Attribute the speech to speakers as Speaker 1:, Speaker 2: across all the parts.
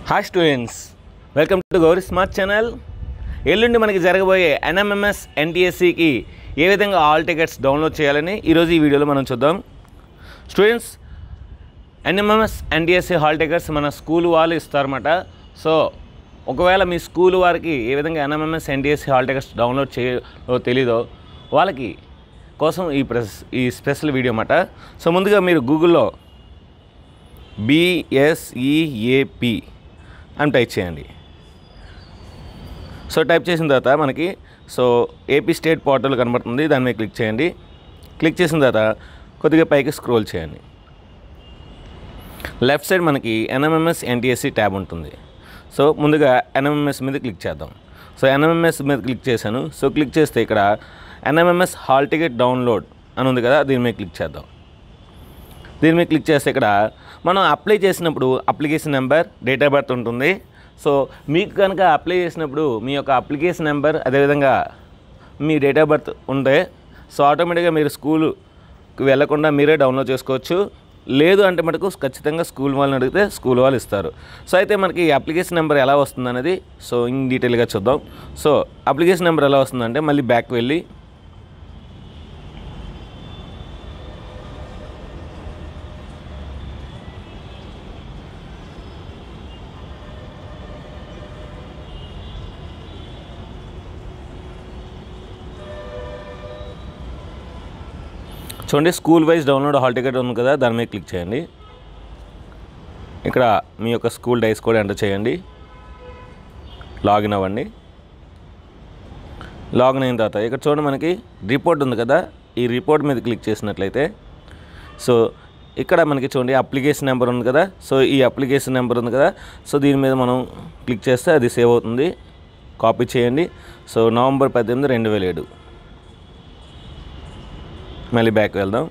Speaker 1: Hi students, welcome to Gauri smart channel. ఎల్లుండి మనకి జరగబోయే NMMS NTSCకి ఏ విధంగా హాల్ టికెట్స్ డౌన్లోడ్ చేయాలని ఈరోజు ఈ వీడియోలో మనం చూద్దాం. Students, NMMS NTSC hall tickets మన స్కూల్ వాళ్ళు ఇస్తారన్నమాట. సో ఒకవేళ మీ స్కూల్ వారికి ఏ విధంగా NMMS NTSC hall tickets download చేయాలో తెలీదో వాళ్ళకి కోసం ఈ స్పెషల్ వీడియో అన్నమాట. సో ముందుగా మీరు గూగుల్లో BSEAP అని టైప్ చేయండి. సో టైప్ చేసిన తర్వాత మనకి ఏపీ స్టేట్ పోర్టల్ కనబడుతుంది, దాని మీద క్లిక్ చేయండి. క్లిక్ చేసిన తర్వాత కొద్దిగా పైకి స్క్రోల్ చేయండి. లెఫ్ట్ సైడ్ మనకి NMMS NTSC ట్యాబ్ ఉంటుంది. సో ముందుగా NMMS మీద క్లిక్ చేద్దాం. సో NMMS మీద క్లిక్ చేశాను. సో క్లిక్ చేస్తే ఇక్కడ NMMS హాల్ టికెట్ డౌన్లోడ్ అని ఉంది కదా, దీని మీద క్లిక్ చేద్దాం. దీని మీద క్లిక్ చేస్తే ఇక్కడ మనం అప్లై చేసినప్పుడు application number, date of birth ఉంటుంది. సో మీకు కనుక అప్లై చేసినప్పుడు మీ యొక్క అప్లికేషన్ నెంబర్ అదేవిధంగా మీ డేట్ ఆఫ్ బర్త్ ఉంటే సో ఆటోమేటిక్గా మీరు స్కూల్కి వెళ్ళకుండా మీరే డౌన్లోడ్ చేసుకోవచ్చు. లేదు అంటే మటుకు ఖచ్చితంగా స్కూల్ వాళ్ళని అడిగితే స్కూల్ వాళ్ళు ఇస్తారు. సో అయితే మనకి అప్లికేషన్ నెంబర్ ఎలా వస్తుంది అనేది సో ఇన్ డీటెయిల్గా చూద్దాం. సో అప్లికేషన్ నెంబర్ ఎలా వస్తుందంటే మళ్ళీ బ్యాక్ వెళ్ళి చూడండి, school wise download hall ticket ఉంది కదా, దాని మీద క్లిక్ చేయండి. ఇక్కడ మీ యొక్క స్కూల్ డైస్ కూడా ఎంటర్ చేయండి. లాగిన్ అవ్వండి. లాగిన్ అయిన తర్వాత ఇక్కడ చూడండి మనకి రిపోర్ట్ ఉంది కదా, ఈ రిపోర్ట్ మీద క్లిక్ చేసినట్లయితే సో ఇక్కడ మనకి చూడండి అప్లికేషన్ నెంబర్ ఉంది కదా, సో ఈ అప్లికేషన్ నెంబర్ ఉంది కదా, సో దీని మీద మనం క్లిక్ చేస్తే అది సేవ్ అవుతుంది. కాపీ చేయండి. So November 18, 2007. మళ్ళీ బ్యాక్ వెళ్దాం.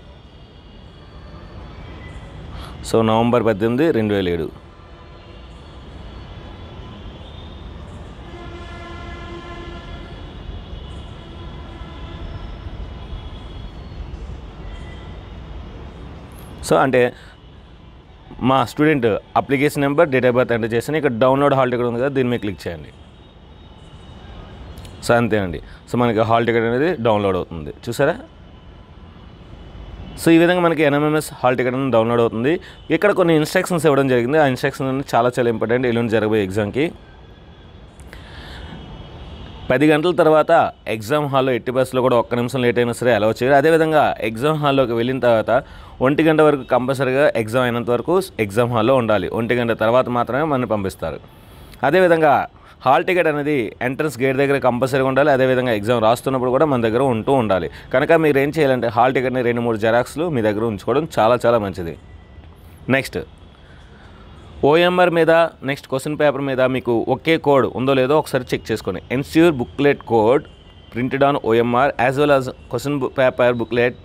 Speaker 1: So November 18, 2007. సో అంటే మా student application number, date of birth enter చేసి ఇక్కడ డౌన్లోడ్ హాల్ టికెట్ ఉంది కదా, దీని మీద క్లిక్ చేయండి. సో అంతేనండి. సో మనకి హాల్ టికెట్ అనేది డౌన్లోడ్ అవుతుంది, చూసారా. సో ఈ విధంగా మనకి NMMS హాల్ టికెట్ అనేది డౌన్లోడ్ అవుతుంది. ఇక్కడ కొన్ని ఇన్స్ట్రక్షన్స్ ఇవ్వడం జరిగింది. ఆ ఇన్స్ట్రక్షన్స్ అనేది చాలా ఇంపార్టెంట్. ఎల్లుండి జరగబోయే ఎగ్జామ్కి 10 గంటల తర్వాత ఎగ్జామ్ హాల్లో ఎట్టి బస్సులో కూడా 1 నిమిషం లేట్ అయినా సరే అలౌ చేయరు. అదేవిధంగా ఎగ్జామ్ హాల్లోకి వెళ్ళిన తర్వాత 1 గంట వరకు కంపల్సరీగా ఎగ్జామ్ అయినంత వరకు ఎగ్జామ్ హాల్లో ఉండాలి. 1 గంట తర్వాత మాత్రమే మనల్ని పంపిస్తారు. అదేవిధంగా హాల్ టికెట్ అనేది ఎంట్రన్స్ గేట్ దగ్గర కంపల్సరీగా ఉండాలి. అదేవిధంగా ఎగ్జామ్ రాస్తున్నప్పుడు కూడా మన దగ్గర ఉండాలి. కనుక మీరు ఏం చేయాలంటే హాల్ టికెట్ని 2-3 జెరాక్స్లు మీ దగ్గర ఉంచుకోవడం చాలా మంచిది. నెక్స్ట్ OMR మీద, నెక్స్ట్ క్వశ్చన్ పేపర్ మీద మీకు ఒకే కోడ్ ఉందో లేదో ఒకసారి చెక్ చేసుకోండి. Ensure booklet code printed on OMR as well as question paper booklet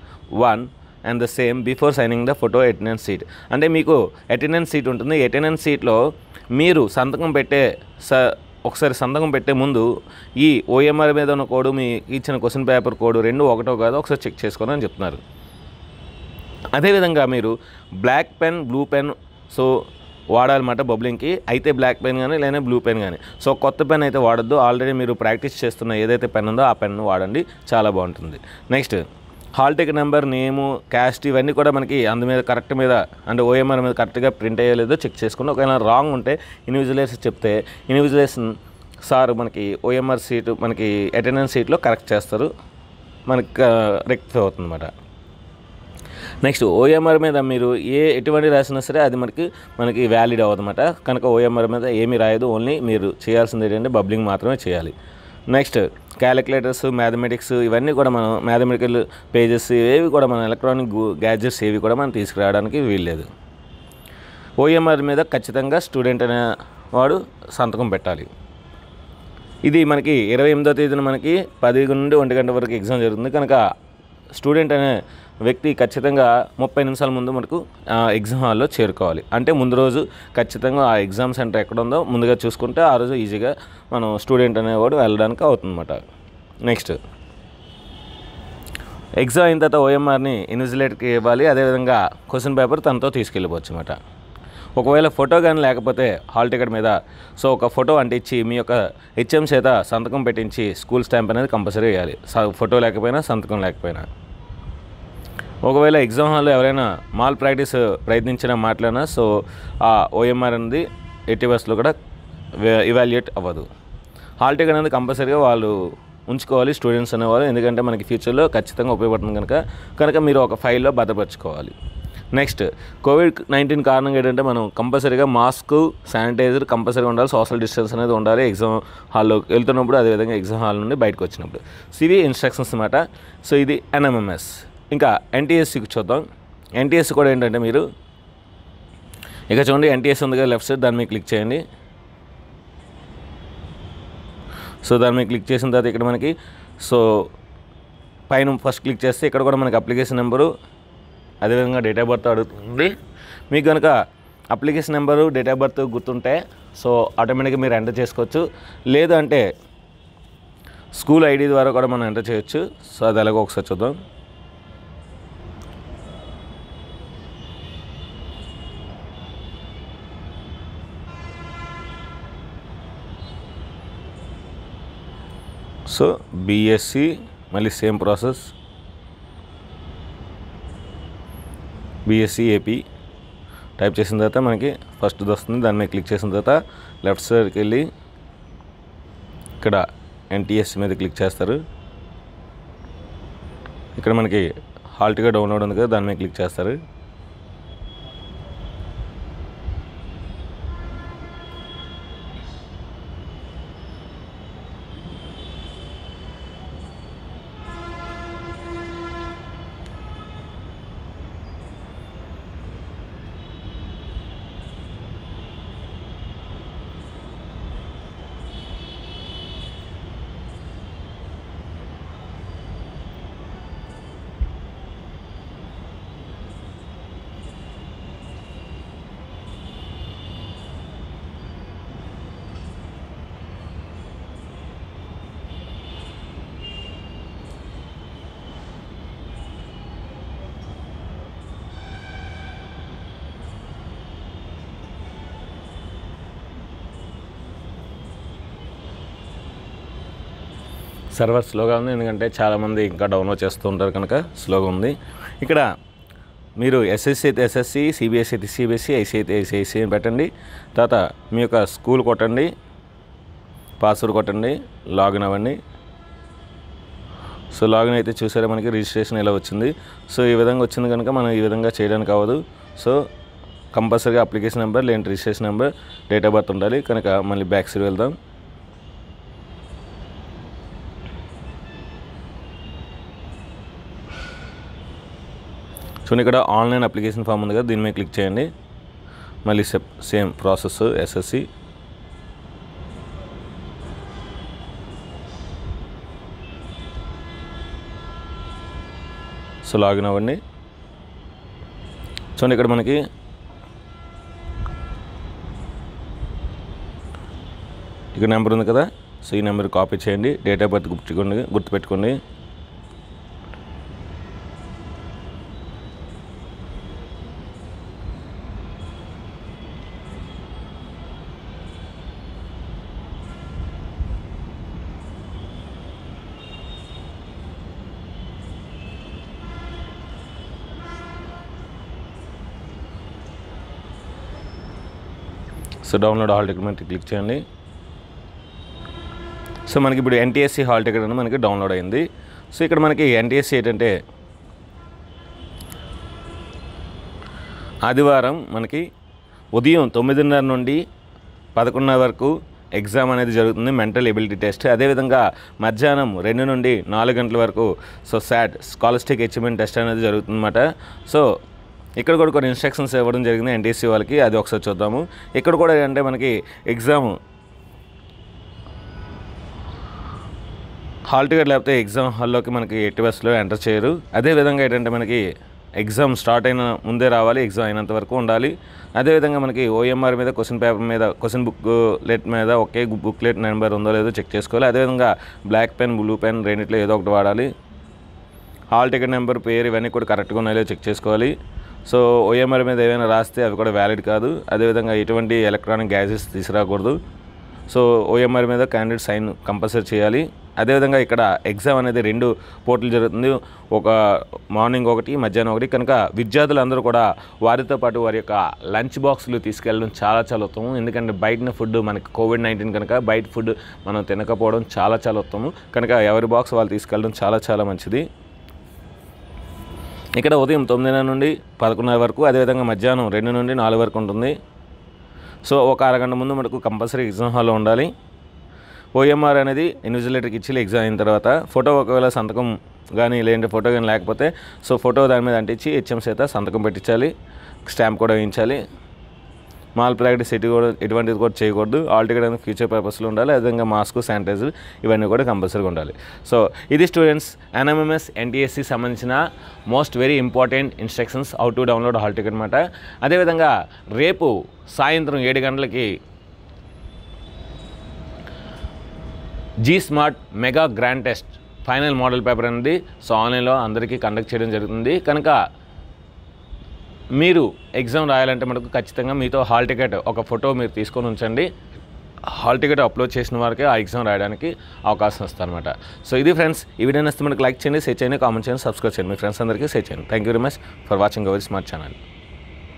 Speaker 1: 1 and the same before signing the photo attendance seat. అంటే మీకు అటెండెన్స్ సీట్ ఉంటుంది. అటెండెన్స్ సీట్లో మీరు ఒకసారి సంతకం పెట్టే ముందు ఈ OMR మీద ఉన్న కోడ్, మీ ఇచ్చిన క్వశ్చన్ పేపర్ కోడ్ 2 ఒకటో కాదో ఒకసారి చెక్ చేసుకోండి అని చెప్తున్నారు. అదేవిధంగా మీరు black pen, blue pen so వాడాలన్నమాట బబ్లింగ్కి. అయితే బ్లాక్ పెన్ కానీ లేదా బ్లూ పెన్ కానీ. సో కొత్త పెన్ అయితే వాడద్దు. ఆల్రెడీ మీరు ప్రాక్టీస్ చేస్తున్న ఏదైతే పెన్ ఉందో ఆ పెన్ వాడండి, చాలా బాగుంటుంది. నెక్స్ట్ హాల్ టికెట్ నెంబర్, నేము, క్యాస్ట్ ఇవన్నీ కూడా మనకి అందు మీద కరెక్ట్ మీద అంటే OMR మీద కరెక్ట్గా ప్రింట్ అయ్యలేదో చెక్ చేసుకుని ఒకవేళ రాంగ్ ఉంటే ఇన్విజిలేషన్ చెప్తే ఇన్విజిలేషన్ సార్ మనకి OMR సీటు మనకి అటెండెన్స్ సీట్లో కరెక్ట్ చేస్తారు, మనకి రెక్టిఫై అవుతుంది అన్నమాట. నెక్స్ట్ OMR మీద మీరు ఎటువంటి రాసినా సరే అది మనకి వ్యాలిడ్ అవ్వదన్నమాట. కనుక OMR మీద ఏమీ రాయదు. ఓన్లీ మీరు చేయాల్సింది ఏంటంటే బబ్లింగ్ మాత్రమే చేయాలి. నెక్స్ట్ క్యాలిక్యులేటర్స్, మ్యాథమెటిక్స్ ఇవన్నీ కూడా మనం మ్యాథమెటికల్ పేజెస్ ఏవి కూడా మన ఎలక్ట్రానిక్ గ్యాడ్జెట్స్ ఏవి కూడా మనం తీసుకురావడానికి వీల్లేదు. OMR మీద ఖచ్చితంగా స్టూడెంట్ అనే వాడు సంతకం పెట్టాలి. ఇది మనకి 28వ తేదీన మనకి 10 నుండి 1 గంట వరకు ఎగ్జామ్ జరుగుతుంది. కనుక స్టూడెంట్ అనే వ్యక్తి ఖచ్చితంగా 30 నిమిషాల ముందు మనకు ఎగ్జామ్ హాల్లో చేరుకోవాలి. అంటే ముందు రోజు ఖచ్చితంగా ఆ ఎగ్జామ్ సెంటర్ ఎక్కడ ఉందో ముందుగా చూసుకుంటే ఆ రోజు ఈజీగా మనం స్టూడెంట్ అనేవాడు వెళ్ళడానికి అవుతుందన్నమాట. నెక్స్ట్ ఎగ్జామ్ అయిన తర్వాత OMRని ఇన్విజిలేటర్కి ఇవ్వాలి. అదేవిధంగా క్వశ్చన్ పేపర్ తనతో తీసుకెళ్ళిపోవచ్చు అన్నమాట. ఒకవేళ ఫోటో కానీ లేకపోతే హాల్ టికెట్ మీద సో ఒక ఫోటో అంటించి మీ యొక్క హెచ్ఎం చేత సంతకం పెట్టించి స్కూల్ స్టాంప్ అనేది కంపల్సరీ వేయాలి, ఫోటో లేకపోయినా సంతకం లేకపోయినా. ఒకవేళ ఎగ్జామ్ హాల్లో ఎవరైనా మాల్ ప్రాక్టీస్ ప్రయత్నించిన మాట్లాడినా సో ఆ ఓఎంఆర్ అనేది ఎట్టి బస్లో కూడా ఇవాల్యుయేట్ అవ్వదు. హాల్ టికెట్ అనేది కంపల్సరీగా వాళ్ళు ఉంచుకోవాలి స్టూడెంట్స్ అనేవాళ్ళు, ఎందుకంటే మనకి ఫ్యూచర్లో ఖచ్చితంగా ఉపయోగపడుతుంది కనుక మీరు ఒక ఫైల్లో భద్రపరచుకోవాలి. నెక్స్ట్, కోవిడ్-19 కారణంగా ఏంటంటే మనం కంపల్సరీగా మాస్క్, శానిటైజర్ కంపల్సరీగా ఉండాలి, సోషల్ డిస్టెన్స్ అనేది ఉండాలి ఎగ్జామ్ హాల్లోకి వెళ్తున్నప్పుడు, అదేవిధంగా ఎగ్జామ్ హాల్ నుండి బయటకు వచ్చినప్పుడు. సో ఇవి ఇన్స్ట్రక్షన్స్ అన్నమాట. సో ఇది ఎన్ఎంఎంఎస్. ఇంకా ఎన్టీఎస్సీకి చూద్దాం. ఎన్టీఎస్సీ కూడా ఏంటంటే మీరు ఇక చూడండి, ఎన్టీఎస్ ఉంది కదా లెఫ్ట్ సైడ్, దాని మీద క్లిక్ చేయండి. సో దాని మీద క్లిక్ చేసిన తర్వాత ఇక్కడ మనకి సో పైన ఫస్ట్ క్లిక్ చేస్తే ఇక్కడ కూడా మనకి అప్లికేషన్ నెంబరు, అదేవిధంగా డేట్ ఆఫ్ బర్త్ అడుగుతుంది. మీకు కనుక application number, date of birth గుర్తుంటే సో ఆటోమేటిక్గా మీరు ఎంటర్ చేసుకోవచ్చు. లేదు అంటే స్కూల్ ఐడి ద్వారా కూడా మనం ఎంటర్ చేయొచ్చు. సో అది ఎలాగో ఒకసారి చూద్దాం. సో బీఎస్సీ మళ్ళీ same process, BSc AP type చేసిన తర్వాత మనకి ఫస్ట్ వస్తుంది. దాని మీద క్లిక్ చేసిన తర్వాత లెఫ్ట్ సైడ్కి వెళ్ళి ఇక్కడ ఎన్టీఎస్సీ మీద క్లిక్ చేస్తారు. ఇక్కడ మనకి హాల్ టికెట్ డౌన్లోడ్ ఉంది కదా, దాని మీద క్లిక్ చేస్తారు. సర్వర్ స్లోగా ఉంది, ఎందుకంటే చాలామంది ఇంకా డౌన్లోడ్ చేస్తూ ఉంటారు కనుక స్లోగా ఉంది. ఇక్కడ మీరు ఎస్ఎస్సి అయితే ఎస్ఎస్సి, సిబిఎస్సి అయితే సిబిఎస్సి, ఐసీ అయితే ఐసీఐసీ అని పెట్టండి. తర్వాత మీ యొక్క స్కూల్ కొట్టండి, పాస్వర్డ్ కొట్టండి, లాగిన్ అవ్వండి. సో లాగిన్ అయితే చూసారా మనకి రిజిస్ట్రేషన్ ఇలా వచ్చింది. సో ఈ విధంగా వచ్చింది కనుక మనం ఈ విధంగా చేయడానికి అవ్వదు. సో కంపల్సరీగా అప్లికేషన్ నెంబర్ లేదంటే registration number, date of birth ఉండాలి కనుక మళ్ళీ బ్యాక్ సైడ్ వెళ్దాం. చూడండి, ఇక్కడ ఆన్లైన్ అప్లికేషన్ ఫామ్ ఉంది కదా, దీని మీద క్లిక్ చేయండి. మళ్ళీ same process SSC. So login అవ్వండి. చూడండి, ఇక్కడ మనకి ఇక్కడ నెంబర్ ఉంది కదా, సో ఈ నెంబర్ కాపీ చేయండి. డేట్ ఆఫ్ బర్త్ గుర్తుపెట్టుకోండి. సో డౌన్లోడ్ హాల్ టికెట్ మీద క్లిక్ చేయండి. సో మనకి ఇప్పుడు ఎన్టీఎస్సీ హాల్ టికెట్ అనేది మనకి డౌన్లోడ్ అయింది. సో ఇక్కడ మనకి ఎన్టీఎస్సీ ఏంటంటే ఆదివారం మనకి ఉదయం 9:30 నుండి 11:00 వరకు ఎగ్జామ్ అనేది జరుగుతుంది, మెంటల్ ఎబిలిటీ టెస్ట్. అదేవిధంగా మధ్యాహ్నం 2 నుండి 4 గంటల వరకు so SAT scholastic achievement test అనేది జరుగుతుందన్నమాట. సో ఇక్కడ కూడా కొన్ని ఇన్స్ట్రక్షన్స్ ఇవ్వడం జరిగింది ఎన్టీఎస్సీ వాళ్ళకి, అది ఒకసారి చూద్దాము. ఇక్కడ కూడా అంటే మనకి ఎగ్జామ్ హాల్ టికెట్ లేకపోతే ఎగ్జామ్ హాల్లోకి మనకి ఎట్టి బస్సులో ఎంటర్ చేయరు. అదేవిధంగా ఏంటంటే మనకి ఎగ్జామ్ స్టార్ట్ అయిన ముందే రావాలి, ఎగ్జామ్ అయినంత వరకు ఉండాలి. అదేవిధంగా మనకి ఓఎంఆర్ మీద క్వశ్చన్ పేపర్ మీద క్వశ్చన్ బుక్లెట్ మీద ఒకే బుక్లెట్ నెంబర్ ఉందో లేదో చెక్ చేసుకోవాలి. అదేవిధంగా బ్లాక్ పెన్, బ్లూ పెన్ రెండిట్లో ఏదో ఒకటి వాడాలి. హాల్ టికెట్ నెంబర్, పేరు ఇవన్నీ కూడా కరెక్ట్గా ఉన్నాయో చెక్ చేసుకోవాలి. సో ఓఎంఆర్ మీద ఏమైనా రాస్తే అవి కూడా వ్యాలిడ్ కాదు. అదేవిధంగా ఎటువంటి ఎలక్ట్రానిక్ గ్యాజెట్స్ తీసుకురాకూడదు. సో ఓఎంఆర్ మీద క్యాండిడేట్ సైన్ కంపల్సరీ చేయాలి. అదేవిధంగా ఇక్కడ ఎగ్జామ్ అనేది 2 పోర్టులు జరుగుతుంది. ఒక మార్నింగ్ ఒకటి, మధ్యాహ్నం ఒకటి. కనుక విద్యార్థులందరూ కూడా వారితో పాటు వారి యొక్క లంచ్ బాక్సులు తీసుకెళ్ళడం చాలా చాలా ఉత్తమం. ఎందుకంటే బయట ఫుడ్ మనకి కోవిడ్-19 కనుక బయట ఫుడ్ మనం తినకపోవడం చాలా చాలా ఉత్తమం. కనుక ఎవరి బాక్స్ వాళ్ళు తీసుకెళ్ళడం చాలా చాలా మంచిది. ఇక్కడ ఉదయం 9 నుండి 11 వరకు, అదేవిధంగా మధ్యాహ్నం 2 నుండి 4 వరకు ఉంటుంది. సో ఒక అరగంట ముందు మనకు కంపల్సరీ ఎగ్జామ్ హాల్లో ఉండాలి. ఓఎంఆర్ అనేది ఇన్విజిలేటర్కి ఇచ్చి ఎగ్జామ్ అయిన తర్వాత ఫోటో ఒకవేళ సంతకం కానీ లేదంటే ఫోటో కానీ లేకపోతే సో ఫోటో దాని మీద అంటించి హెచ్ఎం చేత సంతకం పెట్టించాలి. స్టాంప్ కూడా వేయించాలి. మాల్ ప్రాక్టీస్ ఎటువంటిది కూడా చేయకూడదు. ఆల్ టికెట్ అనేది ఫ్యూచర్ పర్పస్లో ఉండాలి. అదేవిధంగా మాస్క్, శానిటైజర్ ఇవన్నీ కూడా కంపల్సరీగా ఉండాలి. సో ఇది స్టూడెంట్స్ ఎన్ఎంఎంఎస్ ఎన్టీఎస్సి సంబంధించిన most very important instructions how to download hall ticket అనమాట. అదేవిధంగా రేపు సాయంత్రం 7 గంటలకి G smart mega grand test final model paper అనేది సో ఆన్లైన్లో అందరికీ కండక్ట్ చేయడం జరుగుతుంది. కనుక మీరు ఎగ్జామ్ రాయాలంటే మనకు ఖచ్చితంగా మీతో హాల్ టికెట్ ఒక ఫోటో మీరు తీసుకొని ఉంచండి. హాల్ టికెట్ అప్లోడ్ చేసిన వారికి ఆ ఎగ్జామ్ రాయడానికి అవకాశం వస్తుందన్నమాట. సో ఇది ఫ్రెండ్స్, ఈ వీడియో నచ్చితే మనకు లైక్ చేయండి, షేర్ చేయండి, కామెంట్ చేయండి, సబ్స్క్రైబ్ చేయండి, మీ ఫ్రెండ్స్ అందరికీ షేర్ చేయండి. Thank you very much for watching our smart channel.